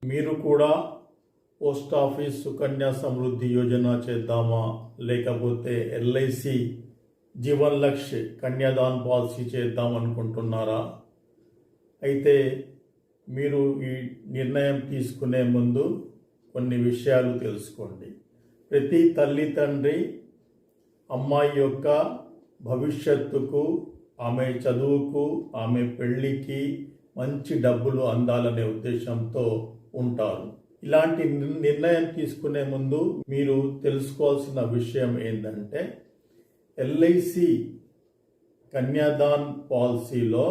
మీరు కూడా post office Sukanya Samriddhi Yojana చేద్దామా, లేకపోతే ఎల్ఐసి జీవన్ లక్ష్య కన్యాదాన్ పాలసీ చేద్దాం అనుకుంటున్నారా? అయితే మీరు ఈ నిర్ణయం తీసుకునే ముందు కొన్ని విషయాలు తెలుసుకోండి. ప్రతి తల్లి తండ్రి అమ్మాయి యొక్క భవిష్యత్తుకు, ఆమె చదువుకు, ఆమె పెళ్ళికి మంచి డబ్బులు అందాలనే ఉద్దేశంతో ఉంటారు. ఇలాంటి నిర్ణయం తీసుకునే ముందు మీరు తెలుసుకోవాల్సిన విషయం ఏంటంటే, ఎల్ఐసి కన్యాదాన్ పాలసీలో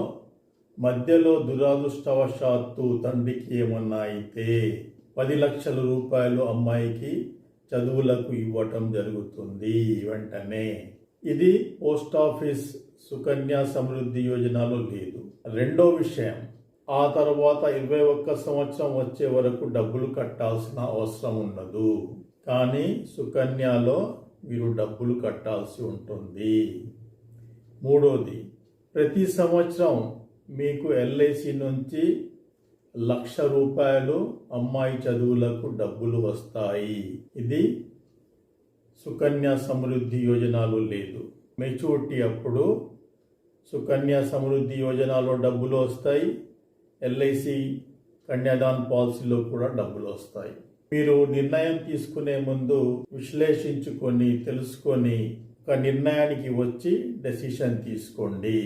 మధ్యలో దురదృష్టవశాత్తు తండ్రికి ఏమన్నా అయితే 10 లక్షల రూపాయలు అమ్మాయికి చదువులకు ఇవ్వటం జరుగుతుంది వెంటనే. ఇది పోస్ట్ ఆఫీస్ సుకన్య సమృద్ధి యోజనలో లేదు. రెండో విషయం, ఆ తర్వాత 21 సంవత్సరం వచ్చే వరకు డబ్బులు కట్టాల్సిన అవసరం ఉండదు. కానీ సుకన్యలో మీరు డబ్బులు కట్టాల్సి ఉంటుంది. మూడోది, ప్రతి సంవత్సరం మీకు ఎల్ఐసి నుంచి 1,00,000 రూపాయలు అమ్మాయి చదువులకు డబ్బులు వస్తాయి. ఇది సుకన్య సమృద్ధి యోజనలో లేదు. మెచ్యూరిటీ అప్పుడు సుకన్య సమృద్ధి యోజనలో డబ్బులు వస్తాయి, ఎల్ఐసి కన్యాదాన్ పాలసీలో కూడా డబ్బులు వస్తాయి. మీరు నిర్ణయం తీసుకునే ముందు విశ్లేషించుకొని, తెలుసుకొని ఒక నిర్ణయానికి వచ్చి డెసిషన్ తీసుకోండి.